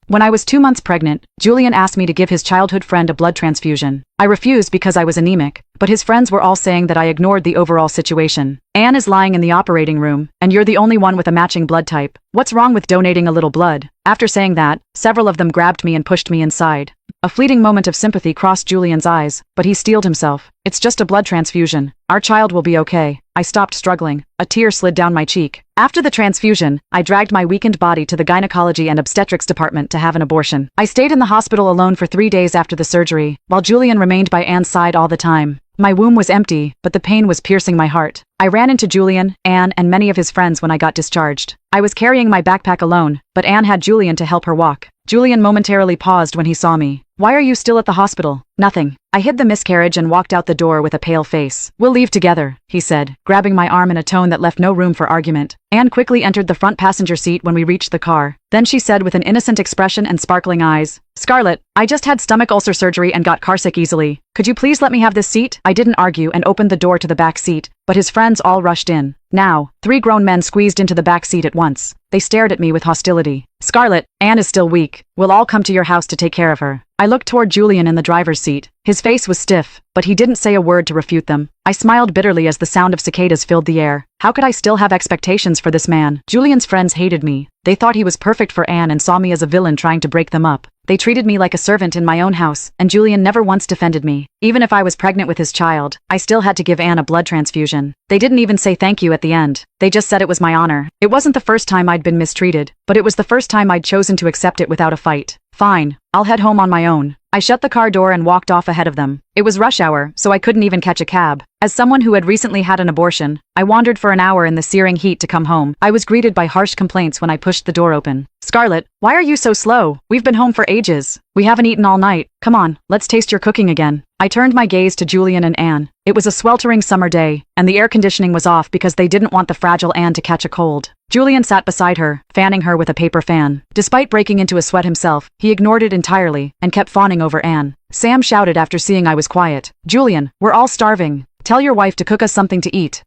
When I was 2 months pregnant, Julian asked me to give his childhood friend a blood transfusion. I refused because I was anemic, but his friends were all saying that I ignored the overall situation. Anne is lying in the operating room, and you're the only one with a matching blood type. What's wrong with donating a little blood? After saying that, several of them grabbed me and pushed me inside. A fleeting moment of sympathy crossed Julian's eyes, but he steeled himself. It's just a blood transfusion. Our child will be okay. I stopped struggling. A tear slid down my cheek. After the transfusion, I dragged my weakened body to the gynecology and obstetrics department to have an abortion. I stayed in the hospital alone for 3 days after the surgery, while Julian remained by Anne's side all the time. My womb was empty, but the pain was piercing my heart. I ran into Julian, Anne, and many of his friends when I got discharged. I was carrying my backpack alone, but Anne had Julian to help her walk. Julian momentarily paused when he saw me. Why are you still at the hospital? Nothing. I hid the miscarriage and walked out the door with a pale face. We'll leave together, he said, grabbing my arm in a tone that left no room for argument. Anne quickly entered the front passenger seat when we reached the car. Then she said with an innocent expression and sparkling eyes, Scarlett, I just had stomach ulcer surgery and got carsick easily. Could you please let me have this seat? I didn't argue and opened the door to the back seat, but his friends all rushed in. Now, 3 grown men squeezed into the back seat at once. They stared at me with hostility. Scarlett, Anne is still weak. We'll all come to your house to take care of her. I looked toward Julian in the driver's seat. His face was stiff, but he didn't say a word to refute them. I smiled bitterly as the sound of cicadas filled the air. How could I still have expectations for this man? Julian's friends hated me. They thought he was perfect for Anne and saw me as a villain trying to break them up. They treated me like a servant in my own house, and Julian never once defended me. Even if I was pregnant with his child, I still had to give Anne a blood transfusion. They didn't even say thank you at the end. They just said it was my honor. It wasn't the first time I'd been mistreated, but it was the first time I'd chosen to accept it without a fight. Fine, I'll head home on my own. I shut the car door and walked off ahead of them. It was rush hour, so I couldn't even catch a cab. As someone who had recently had an abortion, I wandered for an hour in the searing heat to come home. I was greeted by harsh complaints when I pushed the door open. Scarlett, why are you so slow? We've been home for ages. We haven't eaten all night. Come on, let's taste your cooking again. I turned my gaze to Julian and Anne. It was a sweltering summer day, and the air conditioning was off because they didn't want the fragile Anne to catch a cold. Julian sat beside her, fanning her with a paper fan. Despite breaking into a sweat himself, he ignored it entirely and kept fawning over Anne. Sam shouted after seeing I was quiet. Julian, we're all starving. Tell your wife to cook us something to eat.